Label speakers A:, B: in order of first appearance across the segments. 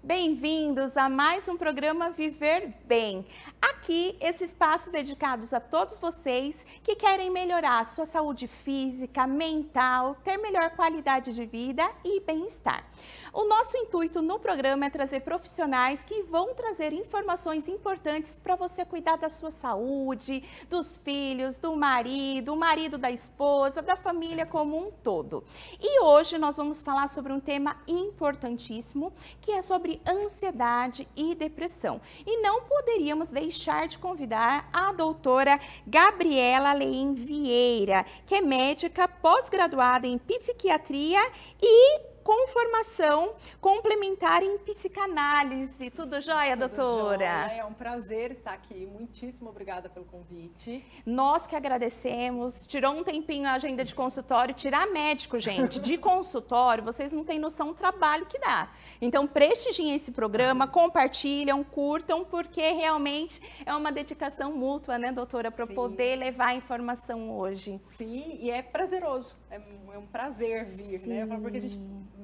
A: Bem-vindos a mais um programa Viver Bem. Aqui, esse espaço dedicado a todos vocês que querem melhorar a sua saúde física, mental, ter melhor qualidade de vida e bem-estar. O nosso intuito no programa é trazer profissionais que vão trazer informações importantes para você cuidar da sua saúde, dos filhos, do marido da esposa, da família como um todo. E hoje nós vamos falar sobre um tema importantíssimo, que é sobre ansiedade e depressão. E não poderíamos deixar de convidar a doutora Gabriela Leim Vieira, que é médica pós-graduada em psiquiatria e com formação complementar em psicanálise. Tudo jóia, doutora?
B: Jóia. É um prazer estar aqui. Muitíssimo obrigada pelo convite.
A: Nós que agradecemos. Tirou um tempinho a agenda de consultório. Tirar médico, gente, de consultório, vocês não têm noção do trabalho que dá. Então, prestigiem esse programa, compartilham, curtam, porque realmente é uma dedicação mútua, né, doutora, para poder levar a informação hoje.
B: Sim, e é prazeroso. É um prazer vir, né? Porque a gente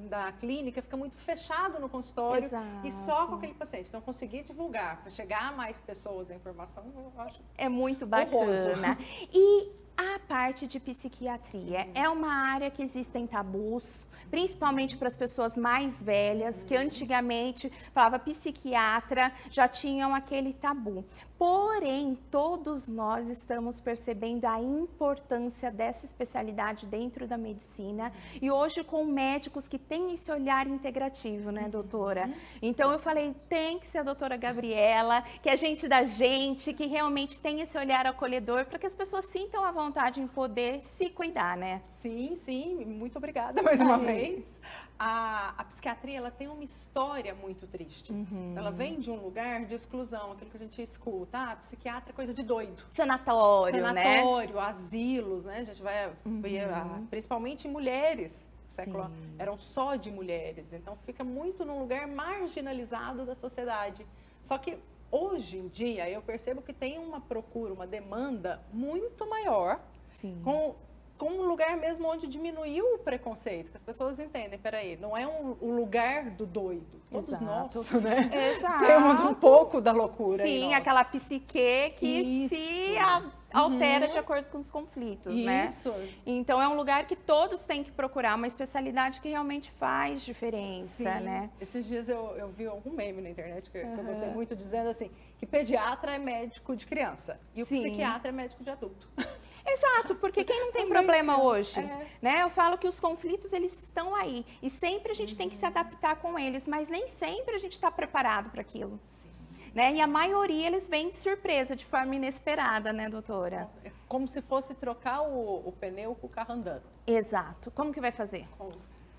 B: da clínica fica muito fechado no consultório.
A: Exato.
B: E só com aquele paciente. Então, conseguir divulgar para chegar a mais pessoas a informação, eu acho
A: é muito bacana. E a parte de psiquiatria é uma área que existem tabus, principalmente para as pessoas mais velhas, que antigamente falava psiquiatra, já tinham aquele tabu. Porém, todos nós estamos percebendo a importância dessa especialidade dentro da medicina e hoje com médicos que têm esse olhar integrativo, né, doutora? Então eu falei, tem que ser a doutora Gabriela, que é gente da gente, que realmente tem esse olhar acolhedor para que as pessoas sintam a vontade em poder se cuidar, né?
B: Sim, sim, muito obrigada mais uma vez. A psiquiatria, ela tem uma história muito triste. Ela vem de um lugar de exclusão, aquilo que a gente escuta. Ah, psiquiatra é coisa de doido.
A: Sanatório, né?
B: Sanatório, asilos, né? A gente vai, principalmente em mulheres. No século eram só de mulheres. Então, fica muito num lugar marginalizado da sociedade. Só que, hoje em dia, eu percebo que tem uma procura, uma demanda muito maior.
A: Sim.
B: Com um lugar mesmo onde diminuiu o preconceito, que as pessoas entendem, peraí, não é o lugar do doido. Todos nós, né?
A: Exato.
B: Temos um pouco da loucura.
A: Sim, aquela psique que se altera de acordo com os conflitos, né?
B: Isso.
A: Então é um lugar que todos têm que procurar, uma especialidade que realmente faz diferença, né?
B: Esses dias eu vi algum meme na internet que eu gostei muito, dizendo assim, que pediatra é médico de criança e o psiquiatra é médico de adulto.
A: Exato, porque quem não tem problema hoje, né? Eu falo que os conflitos, eles estão aí e sempre a gente tem que se adaptar com eles, mas nem sempre a gente está preparado para aquilo. Né? E a maioria, eles vêm de surpresa, de forma inesperada, né, doutora?
B: É como se fosse trocar o pneu com o carro andando.
A: Exato. Como que vai fazer?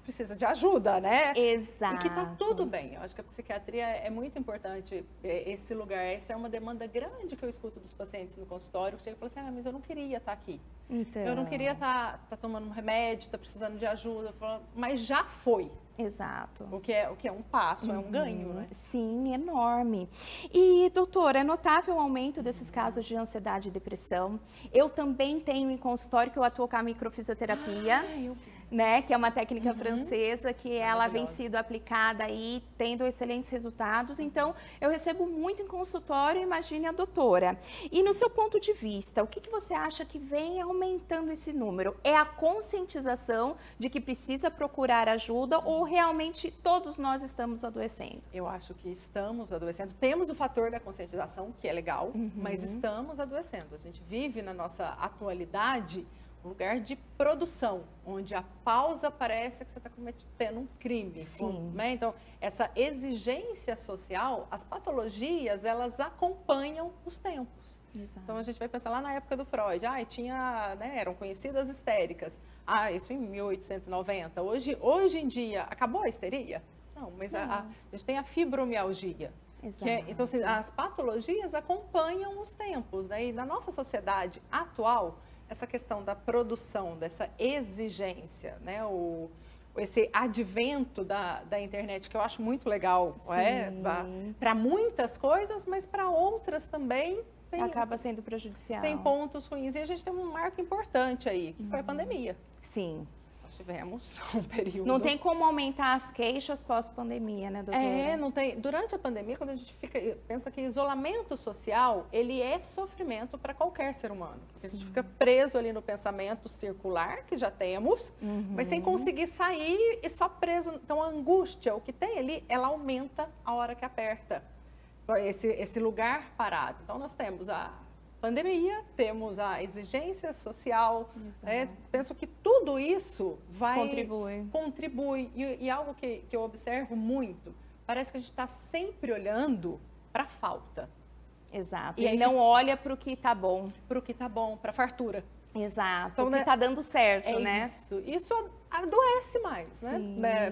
B: Precisa de ajuda, né?
A: Exato.
B: E que tá tudo bem. Eu acho que a psiquiatria é muito importante, esse lugar. Essa é uma demanda grande que eu escuto dos pacientes no consultório, que chega e fala assim, mas eu não queria estar aqui.
A: Então...
B: Eu não queria estar tomando um remédio, estar precisando de ajuda. Eu falo, mas já foi.
A: Exato.
B: O que é um passo, é um ganho, né?
A: Sim, enorme. E, doutora, é notável o aumento desses casos de ansiedade e depressão. Eu também tenho em consultório que eu atuo com a microfisioterapia. Né, que é uma técnica francesa que ela vem sido aplicada aí, tendo excelentes resultados. Então, eu recebo muito em consultório, imagine a doutora. E no seu ponto de vista, o que você acha que vem aumentando esse número? É a conscientização de que precisa procurar ajuda ou realmente todos nós estamos adoecendo?
B: Eu acho que estamos adoecendo. Temos o fator da conscientização, que é legal, mas estamos adoecendo. A gente vive na nossa atualidade um lugar de produção, onde a pausa parece que você está cometendo um crime. Né? Então, essa exigência social, as patologias, elas acompanham os tempos. Exato. Então, a gente vai pensar lá na época do Freud, eram conhecidas histéricas. Isso em 1890. Hoje em dia, acabou a histeria? Não, mas a gente tem a fibromialgia. Então, assim, as patologias acompanham os tempos. Né? E na nossa sociedade atual, essa questão da produção, dessa exigência, né? Esse advento da internet, que eu acho muito legal, para muitas coisas, mas para outras também
A: acaba sendo prejudicial.
B: Tem pontos ruins. E a gente tem um marco importante aí, que foi a pandemia.
A: Sim.
B: nós tivemos um período...
A: Não tem como aumentar as queixas pós-pandemia, né, doutora?
B: Não tem. Durante a pandemia, quando a gente pensa que isolamento social, ele é sofrimento para qualquer ser humano. Porque a gente fica preso ali no pensamento circular, que já temos, mas sem conseguir sair e só preso. Então, a angústia, o que tem ali, ela aumenta a hora que aperta. Esse lugar parado. Então, nós temos a pandemia, temos a exigência social, penso que tudo isso contribui. E algo que eu observo muito, parece que a gente está sempre olhando para a falta.
A: Exato, e não olha para o que está bom.
B: Para o que está bom, para a fartura.
A: Exato, então, o que está dando certo, né?
B: Isso adoece mais, né?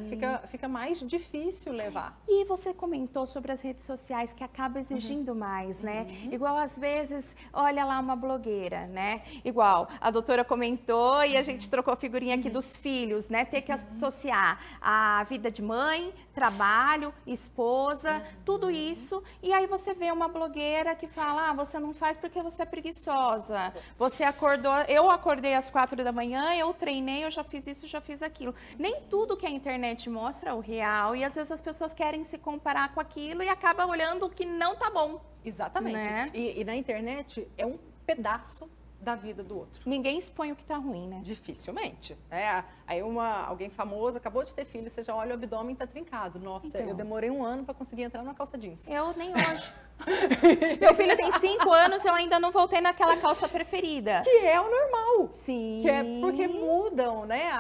B: Fica mais difícil levar.
A: E você comentou sobre as redes sociais que acaba exigindo mais, né? Igual às vezes, olha lá uma blogueira, né? Igual a doutora comentou e a gente trocou figurinha aqui dos filhos, né? Ter que associar a vida de mãe, trabalho, esposa, tudo isso. E aí você vê uma blogueira que fala, você não faz porque você é preguiçosa. Você acordou, eu acordei às 4 da manhã, eu treinei, eu já fiz isso, já fiz aquilo. Nem tudo que a internet mostra é o real e às vezes as pessoas querem se comparar com aquilo e acabam olhando o que não tá bom.
B: Exatamente.
A: Né?
B: E na internet é um pedaço da vida do outro.
A: Ninguém expõe o que tá ruim, né?
B: Dificilmente. Aí alguém famoso acabou de ter filho, você já olha o abdômen tá trincado. Nossa, então, eu demorei 1 ano para conseguir entrar numa calça jeans.
A: Eu nem hoje. Meu filho tem 5 anos, eu ainda não voltei naquela calça preferida.
B: Que é o normal.
A: Sim.
B: Que é porque mudam, né,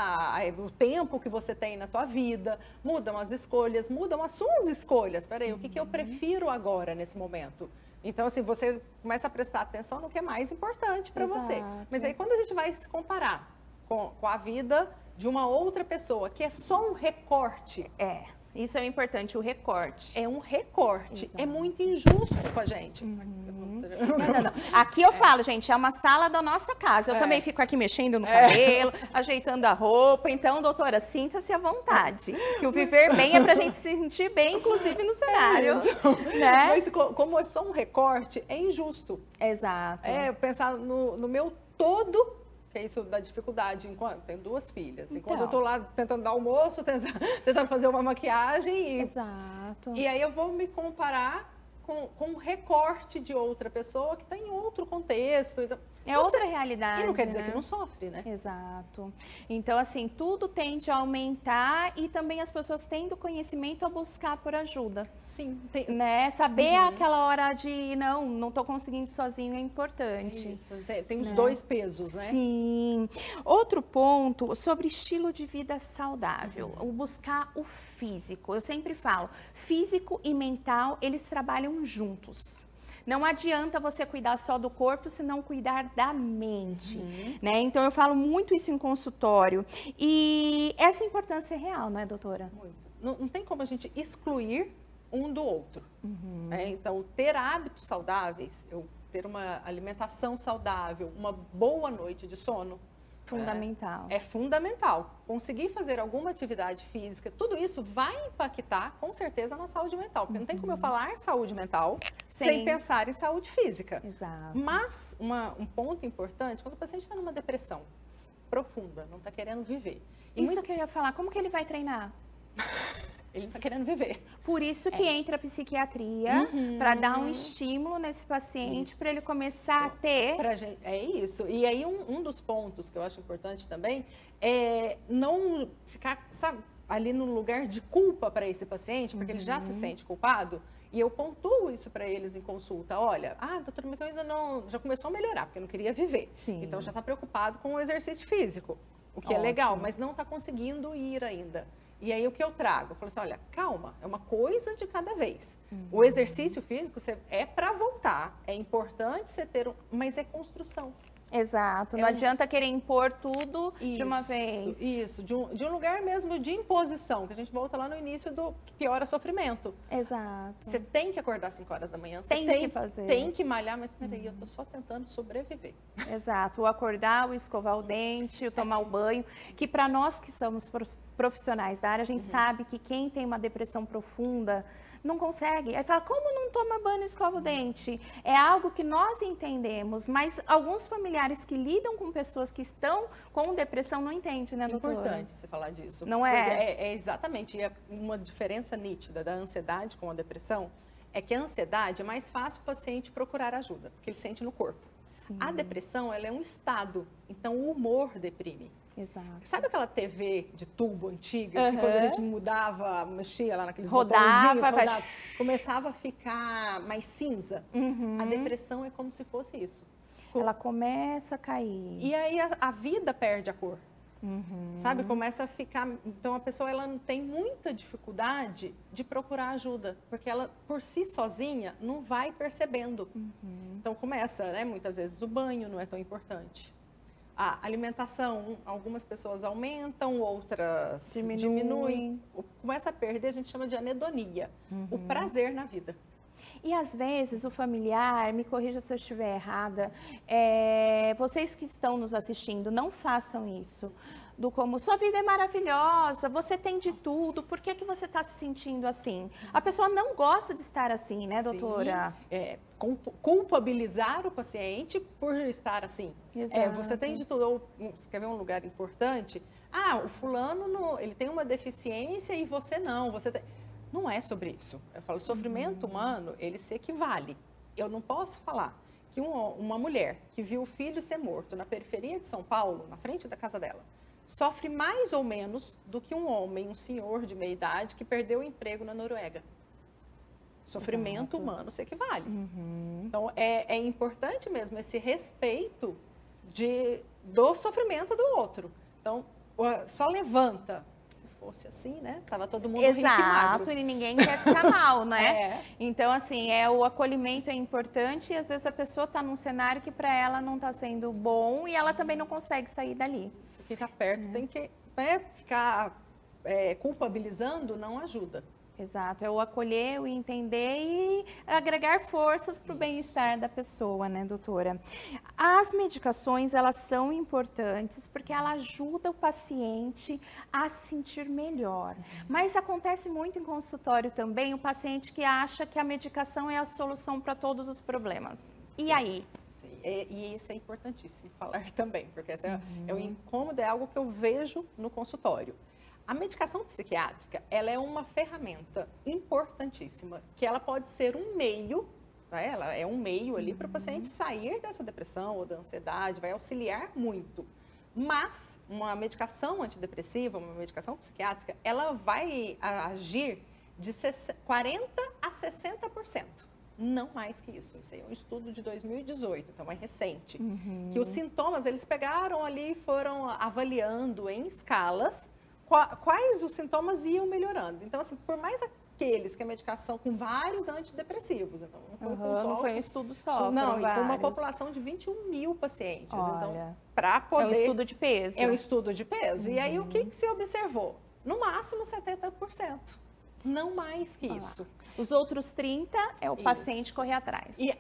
B: o tempo que você tem na tua vida, mudam as escolhas, mudam as suas escolhas. Peraí, o que eu prefiro agora, nesse momento? Então, assim, você começa a prestar atenção no que é mais importante para você. Mas aí, quando a gente vai se comparar com a vida de uma outra pessoa, que é só um recorte...
A: Isso é importante, o recorte.
B: É um recorte. Exato. É muito injusto com a gente.
A: Não. Aqui eu falo, gente, é uma sala da nossa casa. Eu também fico aqui mexendo no cabelo, ajeitando a roupa. Então, doutora, sinta-se à vontade. Que o viver bem é pra gente se sentir bem, inclusive no cenário. Né?
B: Mas como é só um recorte, é injusto.
A: Exato.
B: Pensar no meu todo... Que é isso da dificuldade, enquanto tenho 2 filhas. Enquanto eu tô lá tentando dar almoço, tentando fazer uma maquiagem.
A: Exato.
B: E aí eu vou me comparar com um recorte de outra pessoa que está em outro contexto. Então,
A: outra realidade.
B: E não quer dizer que não sofre, né?
A: Exato. Então, assim, tudo tende a aumentar e também as pessoas tendo conhecimento a buscar por ajuda.
B: Sim.
A: Né? Saber aquela hora de, não estou conseguindo sozinho é importante.
B: Isso. Tem os 2 pesos, né?
A: Sim. Outro ponto sobre estilo de vida saudável, o buscar o físico. Eu sempre falo, físico e mental, eles trabalham juntos. Não adianta você cuidar só do corpo se não cuidar da mente, né? Então, eu falo muito isso em consultório. E essa importância é real, não é, doutora?
B: Muito. Não tem como a gente excluir um do outro. Então, ter hábitos saudáveis, ter uma alimentação saudável, uma boa noite de sono,
A: fundamental.
B: É fundamental. Conseguir fazer alguma atividade física, tudo isso vai impactar, com certeza, na saúde mental. Porque não tem como eu falar saúde mental sem pensar em saúde física.
A: Exato.
B: Mas, um ponto importante, quando o paciente está numa depressão profunda, não está querendo viver.
A: Isso que eu ia falar, como que ele vai treinar?
B: Ele não está querendo viver.
A: Por isso que entra a psiquiatria, para dar um estímulo nesse paciente, para ele começar a ter...
B: É isso. E aí, um dos pontos que eu acho importante também é não ficar, sabe, ali no lugar de culpa para esse paciente, porque ele já se sente culpado. E eu pontuo isso para eles em consulta. Olha, doutora, mas eu ainda não... Já começou a melhorar, porque eu não queria viver.
A: Sim.
B: Então, já está preocupado com o exercício físico, o que é legal, mas não está conseguindo ir ainda. E aí, o que eu trago? Eu falo assim, olha, calma, é uma coisa de cada vez. O exercício físico é para voltar, é importante você ter, mas é construção.
A: Exato, não adianta querer impor tudo de uma vez.
B: Isso, de um lugar mesmo de imposição, que a gente volta lá no início do que piora sofrimento.
A: Exato.
B: Você tem que acordar às 5 horas da manhã, você
A: tem que fazer.
B: Tem que malhar, mas peraí, eu tô só tentando sobreviver.
A: Exato, o acordar, o escovar o dente, o tomar o banho, que para nós que somos profissionais da área, a gente sabe que quem tem uma depressão profunda, Não consegue. Aí fala, como não toma banho e escova o dente? É algo que nós entendemos, mas alguns familiares que lidam com pessoas que estão com depressão não entendem, né, doutora?
B: É importante você falar disso.
A: Não é?
B: É exatamente. E uma diferença nítida da ansiedade com a depressão é que a ansiedade é mais fácil o paciente procurar ajuda, porque ele sente no corpo.
A: Sim.
B: A depressão, ela é um estado, então o humor deprime.
A: Exato.
B: Sabe aquela TV de tubo antiga, que quando a gente mudava, mexia lá naqueles
A: rodava,
B: começava a ficar mais cinza? A depressão é como se fosse isso.
A: Ela começa a cair.
B: E aí a vida perde a cor. Sabe? Começa a ficar... Então, a pessoa ela não tem muita dificuldade de procurar ajuda, porque ela, por si sozinha, não vai percebendo. Então, começa, né? Muitas vezes o banho não é tão importante. A alimentação, algumas pessoas aumentam, outras diminuem. Começa a perder, a gente chama de anedonia, o prazer na vida.
A: E às vezes o familiar, me corrija se eu estiver errada, vocês que estão nos assistindo, não façam isso. Do como, sua vida é maravilhosa, você tem de tudo, por que você está se sentindo assim? A pessoa não gosta de estar assim, né, doutora?
B: Sim, culpabilizar o paciente por estar assim. Você tem de tudo. Ou, você quer ver um lugar importante? O fulano, ele tem uma deficiência e você não. Não é sobre isso. Eu falo, sofrimento humano, ele se equivale. Eu não posso falar que uma mulher que viu o filho ser morto na periferia de São Paulo, na frente da casa dela, sofre mais ou menos do que um homem, um senhor de meia idade que perdeu o emprego na Noruega. Sofrimento humano se equivale. Então, é importante mesmo esse respeito do sofrimento do outro. Então, só levanta. Se fosse assim, né? Tava todo mundo rico e magro.
A: Exato, e ninguém quer ficar mal, né? Então, assim, o acolhimento é importante e às vezes a pessoa está num cenário que para ela não está sendo bom e ela também não consegue sair dali.
B: Quem está perto tem que ficar culpabilizando, não ajuda.
A: Exato, é o acolher, o entender e agregar forças para o bem-estar da pessoa, né, doutora? As medicações, elas são importantes porque ela ajuda o paciente a se sentir melhor. Mas acontece muito em consultório também o paciente que acha que a medicação é a solução para todos os problemas. E aí?
B: E isso é importantíssimo falar também, porque esse é o incômodo, é algo que eu vejo no consultório. A medicação psiquiátrica, ela é uma ferramenta importantíssima, que ela pode ser um meio, né? Ela é um meio ali para o paciente sair dessa depressão ou da ansiedade, vai auxiliar muito. Mas uma medicação antidepressiva, uma medicação psiquiátrica, ela vai agir de 40% a 60%. Não mais que isso. Isso aí é um estudo de 2018, então é recente. Que os sintomas, eles pegaram ali e foram avaliando em escalas quais os sintomas iam melhorando. Então, assim, por mais aqueles que a medicação com vários antidepressivos, então
A: não foi um estudo só,
B: não, e com uma população de 21 mil pacientes.
A: Olha,
B: então, para poder...
A: É um estudo de peso.
B: É um estudo de peso. E aí, o que se observou? No máximo 70%. Não mais que isso.
A: Os outros 30% é o paciente correr atrás.
B: E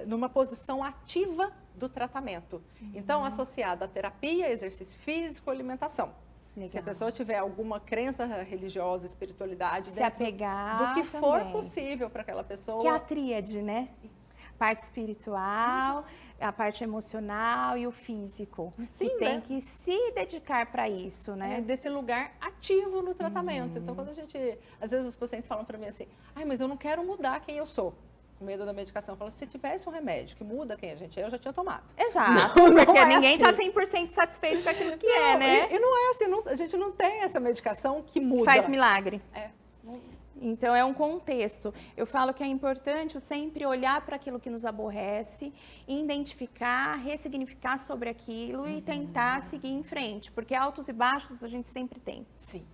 B: numa posição ativa do tratamento. Então, associada à terapia, exercício físico, alimentação. Legal. Se a pessoa tiver alguma crença religiosa, espiritualidade,
A: se apegar
B: do que for possível para aquela pessoa.
A: Que é a tríade, né? Isso. Parte espiritual, a parte emocional e o físico.
B: Sim,
A: que tem que se dedicar para isso, né?
B: Desse lugar ativo no tratamento. Então, quando às vezes os pacientes falam para mim assim, mas eu não quero mudar quem eu sou. Com medo da medicação. Eu falo, se tivesse um remédio que muda quem a gente é, eu já tinha tomado.
A: Exato, porque ninguém está 100% satisfeito com aquilo que né?
B: E não é assim, a gente não tem essa medicação que muda.
A: Faz milagre. Então, é um contexto. Eu falo que é importante sempre olhar para aquilo que nos aborrece, identificar, ressignificar sobre aquilo e tentar seguir em frente, porque altos e baixos a gente sempre tem.
B: Sim.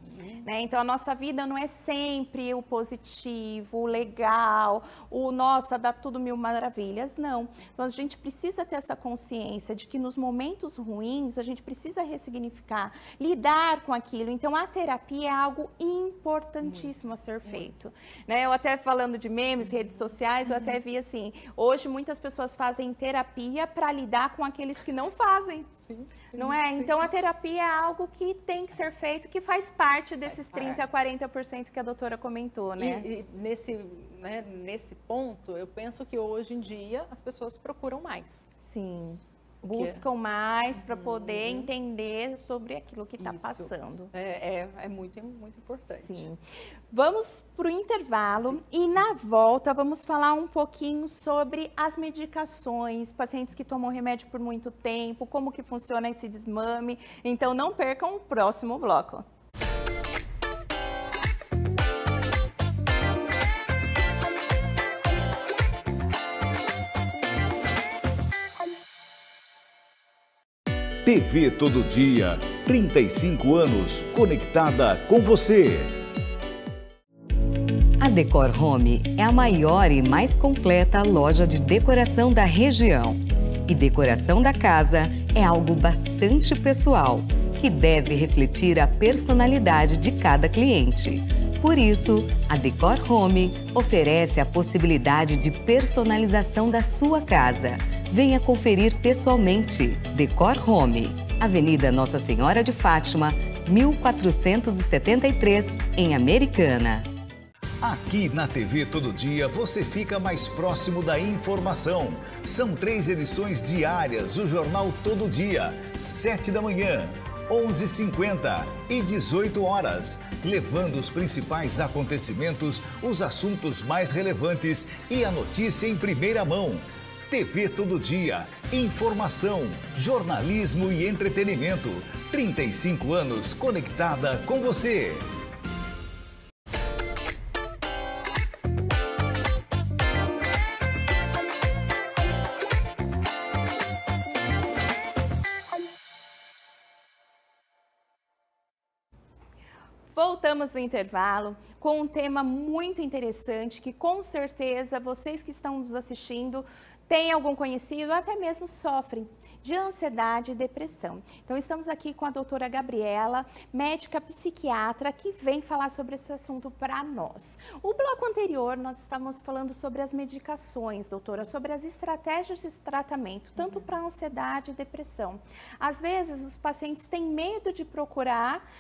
A: Né? Então, a nossa vida não é sempre o positivo, o legal, o nossa, dá tudo mil maravilhas, não. Então, a gente precisa ter essa consciência de que nos momentos ruins, a gente precisa ressignificar, lidar com aquilo. Então, a terapia é algo importantíssimo a ser feito. feito. Né? Eu até falando de memes, redes sociais, eu até vi assim, hoje muitas pessoas fazem terapia para lidar com aqueles que não fazem.
B: Sim,
A: não é? Sim. Então, a terapia é algo que tem que ser feito, que faz parte desses 30% a 40% que a doutora comentou, né?
B: E nesse ponto, eu penso que hoje em dia as pessoas procuram mais.
A: Sim. Buscam mais para poder entender sobre aquilo que está passando.
B: É muito, muito importante.
A: Sim. Vamos para o intervalo e na volta vamos falar um pouquinho sobre as medicações, pacientes que tomam remédio por muito tempo, como que funciona esse desmame. Então não percam o próximo bloco.
C: TV Todo Dia, 35 anos, conectada com você.
D: A Decor Home é a maior e mais completa loja de decoração da região. E decoração da casa é algo bastante pessoal, que deve refletir a personalidade de cada cliente. Por isso, a Decor Home oferece a possibilidade de personalização da sua casa. Venha conferir pessoalmente. Decor Home, Avenida Nossa Senhora de Fátima, 1473, em Americana.
C: Aqui na TV Todo Dia você fica mais próximo da informação. São 3 edições diárias do Jornal Todo Dia, 7 da manhã, 11h50 e 18 horas, levando os principais acontecimentos, os assuntos mais relevantes e a notícia em primeira mão. TV Todo Dia, informação, jornalismo e entretenimento. 35 anos conectada com você.
A: Voltamos no intervalo com um tema muito interessante que com certeza vocês que estão nos assistindo têm algum conhecido, até mesmo sofrem de ansiedade e depressão. Então, estamos aqui com a doutora Gabriela, médica psiquiatra, que vem falar sobre esse assunto para nós. O bloco anterior, nós estávamos falando sobre as medicações, doutora, sobre as estratégias de tratamento, tanto para ansiedade e depressão. Às vezes, os pacientes têm medo de procurar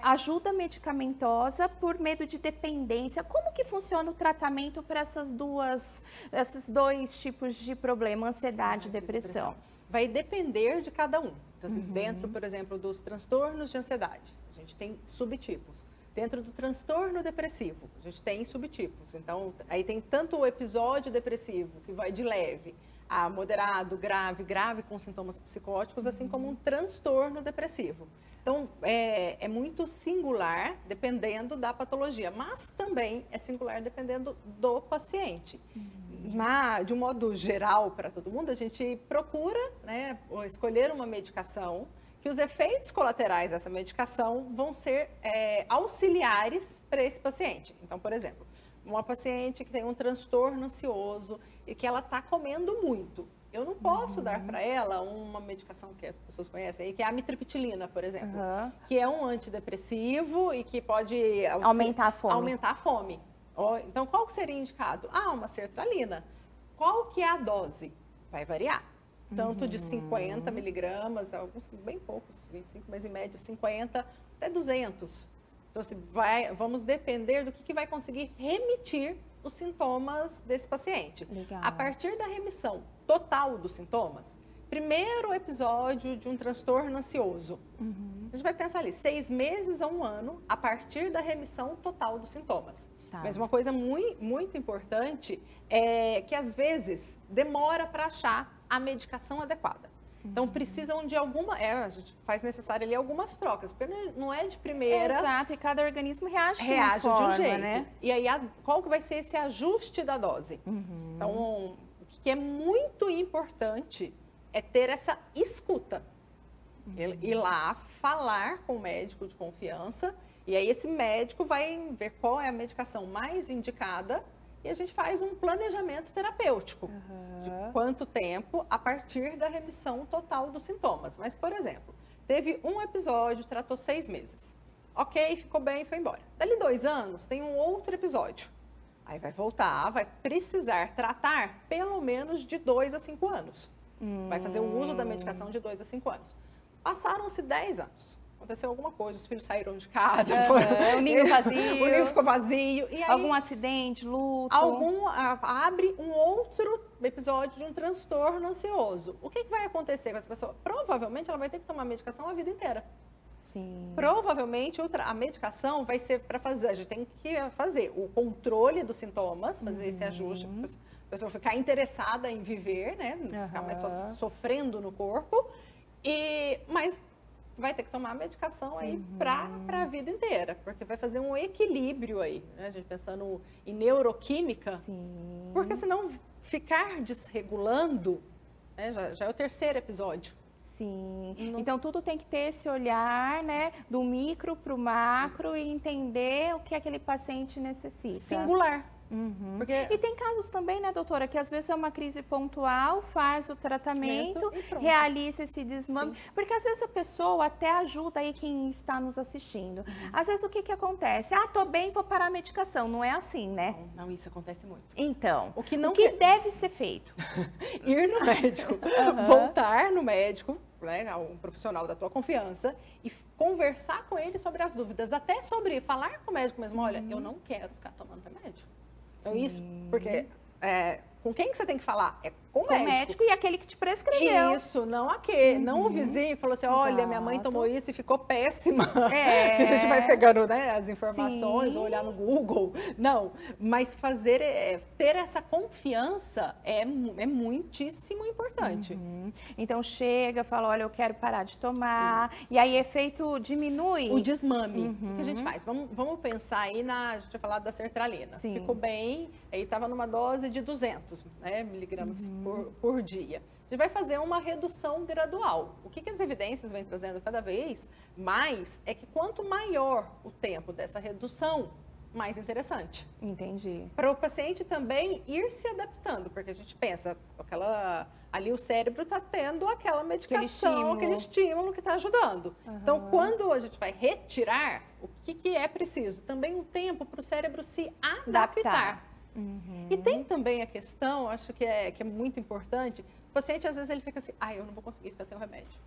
A: ajuda medicamentosa por medo de dependência. Como que funciona o tratamento para esses dois tipos de problema, ansiedade e depressão?
B: Vai depender de cada um. Então, assim, dentro, por exemplo, dos transtornos de ansiedade, a gente tem subtipos. Dentro do transtorno depressivo, a gente tem subtipos. Então, aí tem tanto o episódio depressivo, que vai de leve a moderado, grave com sintomas psicóticos, assim como um transtorno depressivo. Então, é muito singular, dependendo da patologia, mas também é singular dependendo do paciente. Mas, de um modo geral, para todo mundo, a gente procura, né, escolher uma medicação que os efeitos colaterais dessa medicação vão ser auxiliares para esse paciente. Então, por exemplo, uma paciente que tem um transtorno ansioso e que ela está comendo muito. Eu não posso dar para ela uma medicação que as pessoas conhecem aí, que é a amitriptilina, por exemplo, que é um antidepressivo e que pode
A: aumentar a fome.
B: Aumentar a fome. Então, qual que seria indicado? Uma sertralina. Qual que é a dose? Vai variar. Tanto de 50 miligramas, alguns bem poucos, 25, mas em média 50 até 200. Então, vamos depender do que vai conseguir remitir os sintomas desse paciente.
A: Legal.
B: A partir da remissão total dos sintomas, primeiro episódio de um transtorno ansioso, a gente vai pensar ali, 6 meses a 1 ano, a partir da remissão total dos sintomas. Tá. Mas uma coisa muito importante é que, às vezes, demora para achar a medicação adequada. Então, precisam de a gente faz necessário ali algumas trocas, porque não é de primeira...
A: Exato, e cada organismo reage de
B: um jeito.
A: Né?
B: E aí, qual que vai ser esse ajuste da dose? Então, o que é muito importante é ter essa escuta. Ir lá, falar com o médico de confiança, e aí esse médico vai ver qual é a medicação mais indicada e a gente faz um planejamento terapêutico de quanto tempo a partir da remissão total dos sintomas. Mas, por exemplo, teve um episódio, tratou 6 meses. ok, ficou bem, foi embora. Dali 2 anos, tem um outro episódio. Aí vai voltar, vai precisar tratar pelo menos de 2 a 5 anos. Vai fazer o uso da medicação de 2 a 5 anos. Passaram-se 10 anos. Aconteceu alguma coisa, os filhos saíram de casa.
A: O ninho vazio.
B: O ninho ficou vazio. E aí,
A: algum acidente, luto.
B: Abre um outro episódio de um transtorno ansioso. O que vai acontecer com essa pessoa? Provavelmente ela vai ter que tomar medicação a vida inteira.
A: Sim.
B: Provavelmente a medicação vai ser para fazer, a gente tem que fazer o controle dos sintomas, fazer esse ajuste, para a pessoa ficar interessada em viver, né? Não ficar mais só sofrendo no corpo. Mas vai ter que tomar a medicação aí para a vida inteira, porque vai fazer um equilíbrio aí, né? A gente pensando em neuroquímica,
A: Sim.
B: Porque senão ficar desregulando, né, já é o 3º episódio.
A: Sim. Então, tudo tem que ter esse olhar, né, do micro para o macro e entender o que aquele paciente necessita.
B: Singular. Porque...
A: E tem casos também, né, doutora, que às vezes é uma crise pontual, faz o tratamento, realiza esse desmame. Sim. Porque às vezes a pessoa até ajuda aí quem está nos assistindo. Às vezes o que acontece? Tô bem, vou parar a medicação. Não é assim, né?
B: Não, isso acontece muito.
A: Então, o que deve ser feito?
B: Ir no médico, voltar no médico, né, um profissional da tua confiança e conversar com ele sobre as dúvidas, até sobre falar com o médico mesmo, olha, eu não quero ficar tomando remédio. Então isso, porque com quem que você tem que falar? É com o médico.
A: E aquele que te prescreveu.
B: Isso, não aquele, não o vizinho que falou assim, olha, minha mãe tomou isso e ficou péssima. Que a gente vai pegando, né, as informações, ou olhar no Google. Não, mas ter essa confiança é muitíssimo importante.
A: Então chega, fala, olha, eu quero parar de tomar, e aí efeito diminui.
B: O desmame. O que a gente faz? Vamos pensar aí a gente vai falar da sertralina.
A: Sim.
B: Ficou bem, aí estava numa dose de 200, né, miligramas por dia. A gente vai fazer uma redução gradual. O que as evidências vêm trazendo cada vez mais é que quanto maior o tempo dessa redução, mais interessante.
A: Entendi.
B: Para o paciente também ir se adaptando, porque a gente pensa, ali o cérebro está tendo aquela medicação, aquele estímulo que está ajudando. Então, quando a gente vai retirar, o que é preciso? Também um tempo para o cérebro se adaptar. E tem também a questão, acho que é muito importante, o paciente às vezes ele fica assim, eu não vou conseguir ficar sem o remédio.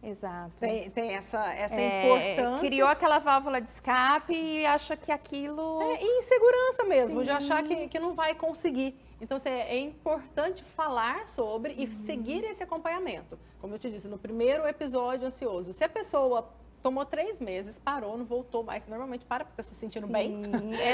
A: Exato.
B: Tem essa importância.
A: Criou aquela válvula de escape e acha que aquilo...
B: insegurança mesmo, de achar que não vai conseguir. Então, é importante falar sobre e seguir esse acompanhamento. Como eu te disse, no primeiro episódio ansioso, se a pessoa tomou 3 meses, parou, não voltou mais, normalmente para porque está se sentindo bem.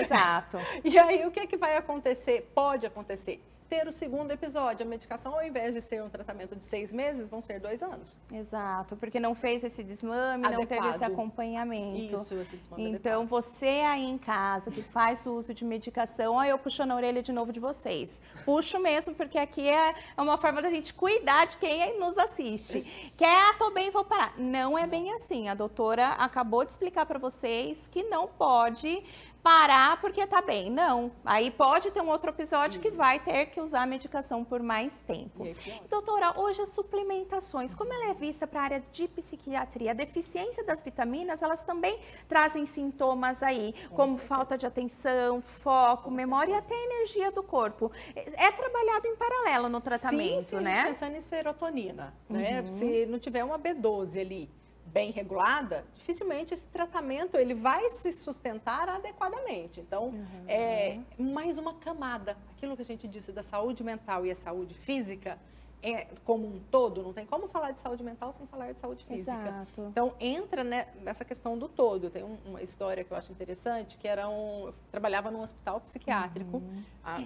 A: Exato.
B: E aí, o que vai acontecer? Pode acontecer. Ter o 2º episódio, a medicação, ao invés de ser um tratamento de 6 meses, vão ser 2 anos.
A: Exato, porque não fez esse desmame, não teve esse acompanhamento.
B: Isso, esse desmame
A: então, você aí em casa, que faz o uso de medicação, eu puxando a orelha de novo de vocês. Puxo mesmo, porque aqui é uma forma da gente cuidar de quem nos assiste. Tô bem, vou parar. Não é bem assim. A doutora acabou de explicar para vocês que não pode parar porque tá bem. Não. Aí pode ter um outro episódio que vai ter que usar a medicação por mais tempo. Doutora, hoje as suplementações, como ela é vista para a área de psiquiatria, a deficiência das vitaminas, elas também trazem sintomas aí, como falta de atenção, foco, memória e até energia do corpo. É trabalhado em paralelo no tratamento,
B: sim,
A: né?
B: Pensando em serotonina, né? Se não tiver uma B12 ali bem regulada, dificilmente esse tratamento ele vai se sustentar adequadamente. Então, é mais uma camada. Aquilo que a gente disse da saúde mental e a saúde física, como um todo, não tem como falar de saúde mental sem falar de saúde física.
A: Exato.
B: Então, entra nessa questão do todo. Tem uma história que eu acho interessante, que eu trabalhava num hospital psiquiátrico.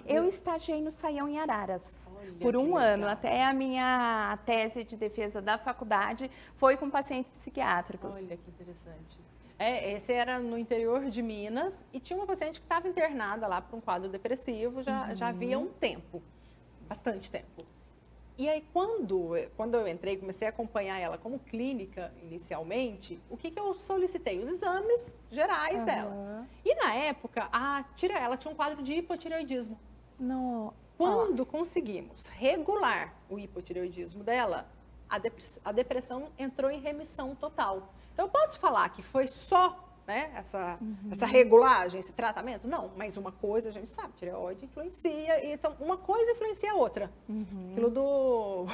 A: Eu estagiei no Saião em Araras por um ano, até a minha tese de defesa da faculdade foi com pacientes psiquiátricos.
B: Olha que interessante. Esse era no interior de Minas e tinha uma paciente que estava internada lá por um quadro depressivo, já havia um tempo, bastante tempo. E aí, quando eu entrei, comecei a acompanhar ela como clínica inicialmente, o que eu solicitei? Os exames gerais dela. E na época, ela tinha um quadro de hipotireoidismo. Quando conseguimos regular o hipotireoidismo dela, a depressão entrou em remissão total. Então, eu posso falar que foi só né, essa regulagem, esse tratamento? Não, mas uma coisa a gente sabe, tireoide influencia, então uma coisa influencia a outra. Aquilo do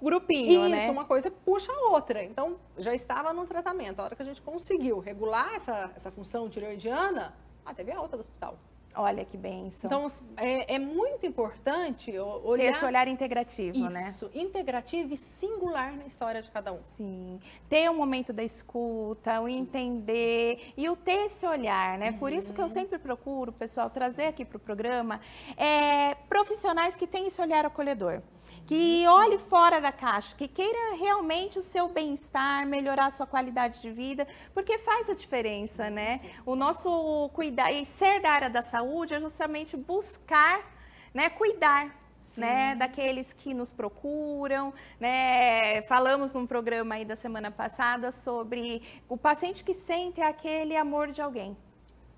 A: grupinho,
B: isso,
A: né?
B: Isso, uma coisa puxa a outra. Então, já estava no tratamento. A hora que a gente conseguiu regular essa função tireoidiana, teve alta do hospital.
A: Olha que bênção.
B: Então, é muito importante olhar...
A: Ter esse olhar integrativo, né?
B: Isso, integrativo e singular na história de cada um.
A: Sim. Ter um momento da escuta, o entender e o ter esse olhar, né? Por isso que eu sempre procuro, pessoal, trazer aqui para o programa profissionais que têm esse olhar acolhedor. Que olhe fora da caixa, que queira realmente o seu bem-estar, melhorar a sua qualidade de vida, porque faz a diferença, né? O nosso cuidar e ser da área da saúde é justamente buscar, né, cuidar, né, daqueles que nos procuram, né? Falamos num programa aí da semana passada sobre o paciente que sente aquele amor de alguém.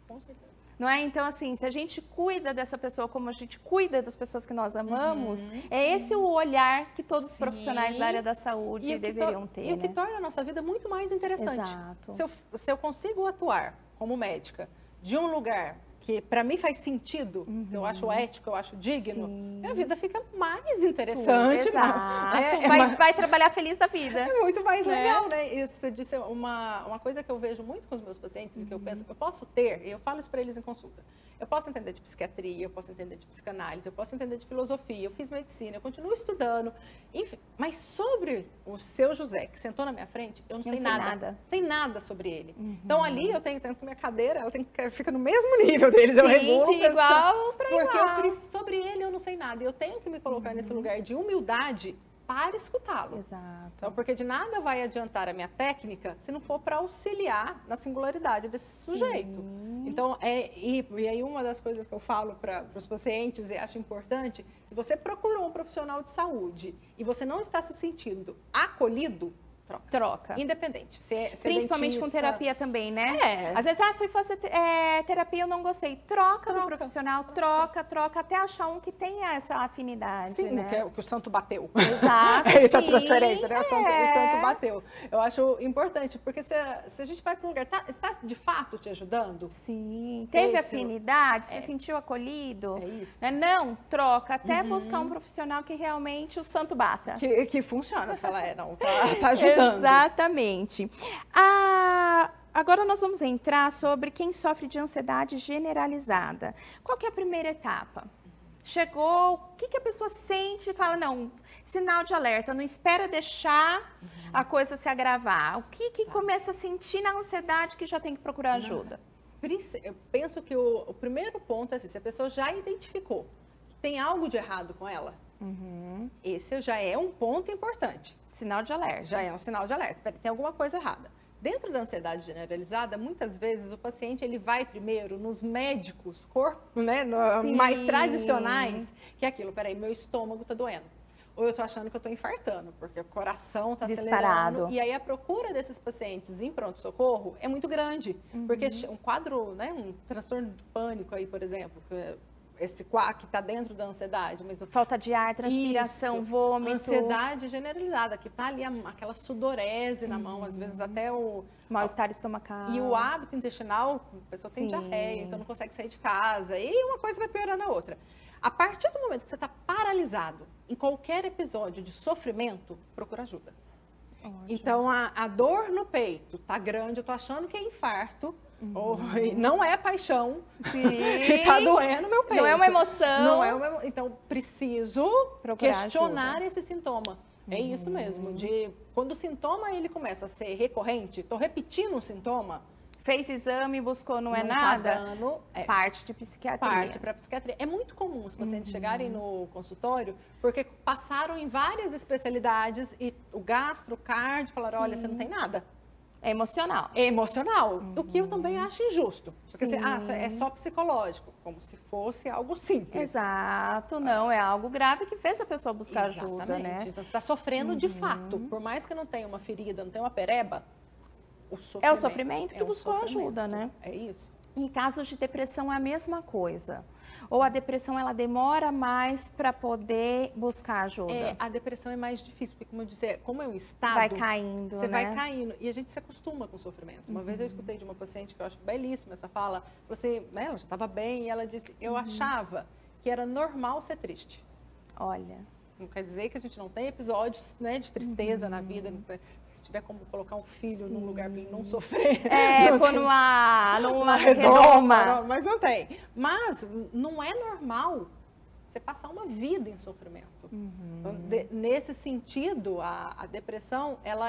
B: Com certeza.
A: Não é? Então, assim, se a gente cuida dessa pessoa como a gente cuida das pessoas que nós amamos, é esse o olhar que todos os profissionais da área da saúde deveriam ter.
B: E o que torna a nossa vida muito mais interessante.
A: Exato.
B: Se eu consigo atuar como médica de um lugar que para mim faz sentido, eu acho ético, eu acho digno, minha vida fica mais interessante.
A: Exato. Vai trabalhar feliz da vida.
B: É muito mais legal, né? Isso disse uma coisa que eu vejo muito com os meus pacientes, que eu penso, eu posso ter, e eu falo isso para eles em consulta, eu posso entender de psiquiatria, eu posso entender de psicanálise, eu posso entender de filosofia, eu fiz medicina, eu continuo estudando, enfim, mas sobre o seu José, que sentou na minha frente, eu não sei nada. Sei nada sobre ele. Então ali eu tenho que minha cadeira, ela fica no mesmo nível deles, eu regulo
A: de igual para igual.
B: Porque sobre ele eu não sei nada, e eu tenho que me colocar nesse lugar de humildade para escutá-lo.
A: Exato.
B: Então, porque de nada vai adiantar a minha técnica se não for para auxiliar na singularidade desse sujeito. Então, e aí uma das coisas que eu falo para os pacientes e acho importante, se você procurou um profissional de saúde e você não está se sentindo acolhido, troca. Independente.
A: Principalmente
B: dentista,
A: com terapia também, né? Às vezes, fui fazer terapia, eu não gostei. Troca do profissional, troca, até achar um que tenha essa afinidade.
B: Sim,
A: né?
B: o que o santo bateu.
A: Exato.
B: Essa transferência, né? O santo bateu. Eu acho importante, porque se a gente vai para um lugar, está de fato te ajudando?
A: Sim. Teve afinidade, se sentiu acolhido?
B: É isso.
A: Não, troca, até buscar um profissional que realmente o santo bata.
B: Que funciona. Você fala, tá ajudando.
A: Exatamente. Agora nós vamos entrar sobre quem sofre de ansiedade generalizada. Qual que é a primeira etapa? Chegou, o que a pessoa sente e fala, não, sinal de alerta, não espera deixar a coisa se agravar. O que começa a sentir na ansiedade que já tem que procurar ajuda?
B: Eu penso que o primeiro ponto é assim, se a pessoa já identificou que tem algo de errado com ela, esse já é um ponto importante.
A: Sinal de alerta.
B: Já é um sinal de alerta. Tem alguma coisa errada. Dentro da ansiedade generalizada, muitas vezes o paciente ele vai primeiro nos médicos, né, mais tradicionais, que é aquilo, peraí, meu estômago tá doendo. Ou eu tô achando que eu tô infartando, porque o coração tá acelerando. E aí a procura desses pacientes em pronto-socorro é muito grande. Porque um quadro, né, um transtorno do pânico aí, por exemplo, esse que está dentro da ansiedade. Mas
A: falta de ar, transpiração, vômito.
B: Ansiedade generalizada, que está ali aquela sudorese na mão, às vezes até o...
A: mal-estar estomacal.
B: E o hábito intestinal, a pessoa tem diarreia, então não consegue sair de casa. E uma coisa vai piorando a outra. A partir do momento que você está paralisado em qualquer episódio de sofrimento, procura ajuda. Ótimo. Então, a dor no peito está grande, eu estou achando que é infarto, não é paixão, que está doendo meu peito.
A: Não é uma emoção.
B: Não é uma, então, preciso questionar ajuda. Esse sintoma. É isso mesmo, quando o sintoma ele começa a ser recorrente, estou repetindo o sintoma.
A: Fez exame, buscou, não é nada?
B: Tá dando,
A: parte de psiquiatria.
B: Parte para psiquiatria. É muito comum os pacientes chegarem no consultório porque passaram em várias especialidades e o gastro, o cardio, falaram, olha, você não tem nada.
A: É emocional.
B: É emocional. O que eu também acho injusto. Porque assim, é só psicológico, como se fosse algo simples.
A: Exato, não, é algo grave que fez a pessoa buscar ajuda, né?
B: Então, você está sofrendo de fato. Por mais que não tenha uma ferida, não tenha uma pereba,
A: é o sofrimento que buscou ajuda, né?
B: É isso.
A: Em casos de depressão é a mesma coisa. Ou a depressão, ela demora mais para poder buscar ajuda?
B: A depressão é mais difícil, porque como eu disse, como é um estado...
A: Vai caindo,
B: Você
A: né?
B: vai caindo, e a gente se acostuma com o sofrimento. Uma vez eu escutei de uma paciente, que eu acho belíssima essa fala, você, né, ela já estava bem, e ela disse, eu achava que era normal ser triste.
A: Olha...
B: Não quer dizer que a gente não tem episódios, né, de tristeza na vida. Se tiver como colocar um filho num lugar para ele não sofrer.
A: Pôr numa redoma.
B: Mas não tem. Mas não é normal você passar uma vida em sofrimento. Então, nesse sentido, a depressão, ela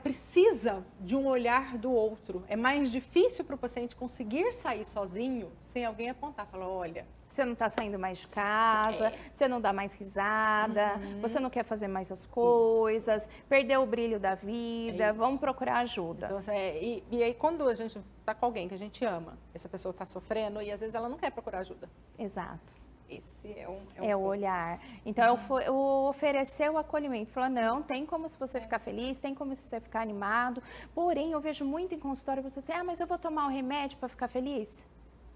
B: precisa de um olhar do outro. É mais difícil para o paciente conseguir sair sozinho sem alguém apontar. Falar, olha...
A: Você não está saindo mais de casa, você não dá mais risada, você não quer fazer mais as coisas, perdeu o brilho da vida, vamos procurar ajuda.
B: Então, e aí, quando a gente está com alguém que a gente ama, essa pessoa está sofrendo e às vezes ela não quer procurar ajuda.
A: Exato.
B: Esse é um
A: o olhar. Então, eu oferecer o acolhimento. Falar, não, tem como se você ficar feliz, tem como se você ficar animado. Porém, eu vejo muito em consultório, você assim, mas eu vou tomar um remédio para ficar feliz?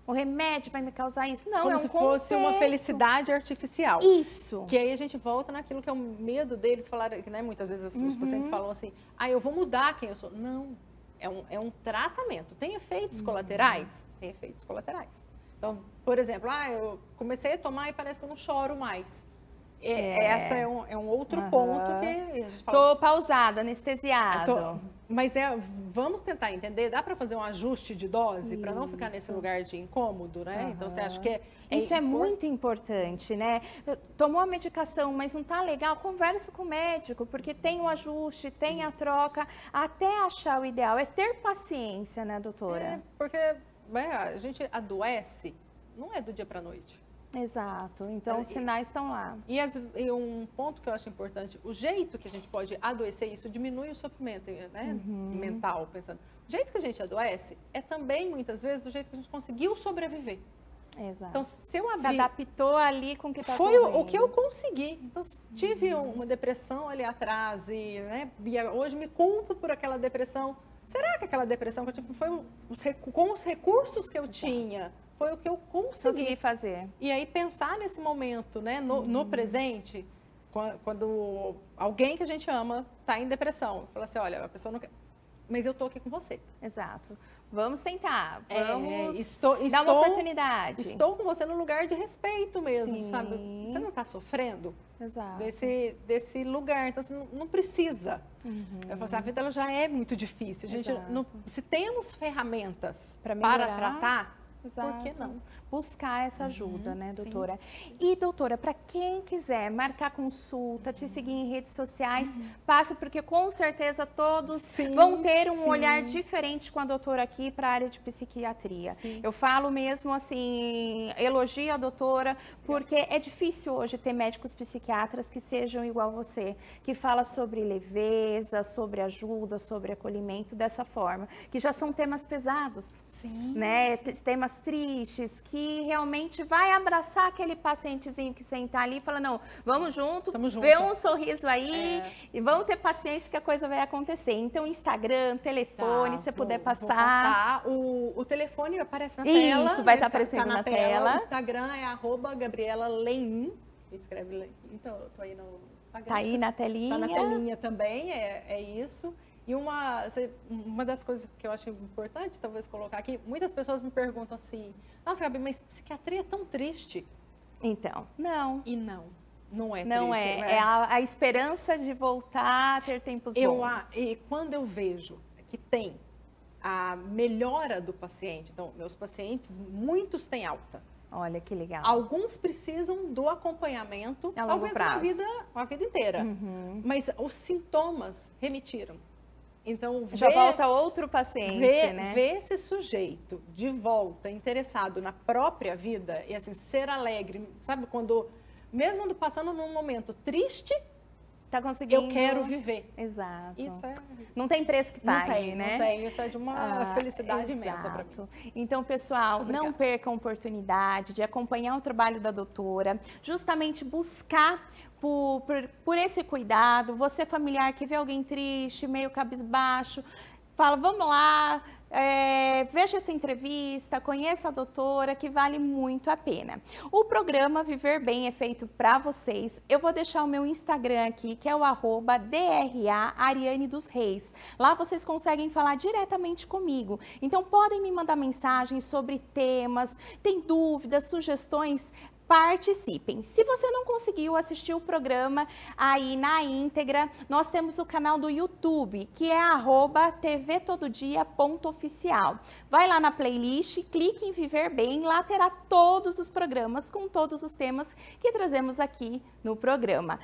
A: O remédio vai me causar isso? Não,
B: como se fosse uma felicidade artificial.
A: Isso.
B: Que aí a gente volta naquilo que é o medo deles falarem, né? Muitas vezes os pacientes falam assim, eu vou mudar quem eu sou. Não, é um tratamento. Tem efeitos colaterais? Tem efeitos colaterais. Então, por exemplo, eu comecei a tomar e parece que eu não choro mais. Essa é um outro ponto que a gente fala.
A: Tô pausado, anestesiado.
B: Mas vamos tentar entender, dá para fazer um ajuste de dose para não ficar nesse lugar de incômodo, né? Então, você acha que
A: isso é muito importante, né? Tomou a medicação, mas não tá legal, conversa com o médico, porque tem o ajuste, tem a troca, até achar o ideal. É ter paciência, né, doutora?
B: Porque a gente adoece, não é do dia para a noite.
A: Exato, então os sinais estão lá.
B: E um ponto que eu acho importante, o jeito que a gente pode adoecer, isso diminui o sofrimento, né, mental, pensando. O jeito que a gente adoece é também, muitas vezes, o jeito que a gente conseguiu sobreviver.
A: Exato.
B: Então, se eu abrir...
A: Se adaptou ali com o que está
B: Foi o que eu consegui. Então, tive uma depressão ali atrás e, né, hoje me culpo por aquela depressão. Será que aquela depressão que eu tive foi com os recursos que eu tinha? Foi o que eu consegui
A: fazer.
B: E aí pensar nesse momento, né, no presente, quando alguém que a gente ama está em depressão, fala assim, olha, a pessoa não quer, mas eu tô aqui com você.
A: Exato. Vamos tentar, vamos
B: dar
A: uma oportunidade.
B: Estou com você no lugar de respeito mesmo, sabe? Você não está sofrendo desse lugar, então você não precisa. Eu falo assim, a vida ela já é muito difícil. A gente se temos ferramentas para tratar, por que não?
A: Buscar essa ajuda, né, doutora? E, doutora, para quem quiser marcar consulta, te seguir em redes sociais, passe, porque com certeza todos vão ter um olhar diferente com a doutora aqui para a área de psiquiatria. Eu falo mesmo assim, elogio a doutora, porque é difícil hoje ter médicos psiquiatras que sejam igual você, que fala sobre leveza, sobre ajuda, sobre acolhimento dessa forma, que já são temas pesados, né? Temas tristes, que realmente vai abraçar aquele pacientezinho que senta ali e fala, não, vamos junto, vê um sorriso aí e vamos ter paciência que a coisa vai acontecer. Então, Instagram, telefone, se você puder passar.
B: O telefone aparece na tela.
A: Isso, vai estar aparecendo na tela.
B: O Instagram é @GabrielaLein. Escreve Lein. Então, eu tô aí no Instagram.
A: Tá aí na telinha.
B: Tá na telinha também, é isso. E uma das coisas que eu acho importante, talvez, colocar aqui, muitas pessoas me perguntam assim, nossa, Gabi, mas psiquiatria é tão triste.
A: Então, não.
B: E não é triste.
A: Não é, né? É a esperança de voltar a ter tempos bons.
B: E quando eu vejo que tem a melhora do paciente, então, meus pacientes, muitos têm alta.
A: Olha que legal.
B: Alguns precisam do acompanhamento, talvez uma vida inteira. Mas os sintomas remitiram. Então,
A: já volta outro paciente, né?
B: Ver esse sujeito de volta, interessado na própria vida e assim, ser alegre, sabe? Mesmo passando num momento triste,
A: tá conseguindo...
B: eu quero viver.
A: Exato.
B: Isso
A: não tem preço que pague, né?
B: Não tem, isso é de uma felicidade imensa para mim.
A: Então, pessoal, não percam a oportunidade de acompanhar o trabalho da doutora, justamente buscar por esse cuidado. Você familiar que vê alguém triste, meio cabisbaixo, fala, vamos lá, veja essa entrevista, conheça a doutora, que vale muito a pena. O programa Viver Bem é feito para vocês. Eu vou deixar o meu Instagram aqui, que é o @DRA Ariane dos Reis. Lá vocês conseguem falar diretamente comigo. Então podem me mandar mensagens sobre temas, tem dúvidas, sugestões. Participem. Se você não conseguiu assistir o programa aí na íntegra, nós temos o canal do YouTube, que é @tvtododia.oficial. Vai lá na playlist, clique em Viver Bem, lá terá todos os programas com todos os temas que trazemos aqui no programa.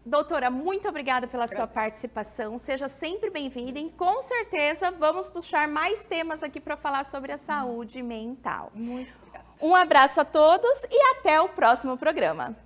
A: Doutora, muito obrigada pela sua participação, seja sempre bem-vinda e com certeza vamos puxar mais temas aqui para falar sobre a saúde mental.
B: Muito obrigada.
A: Um abraço a todos e até o próximo programa.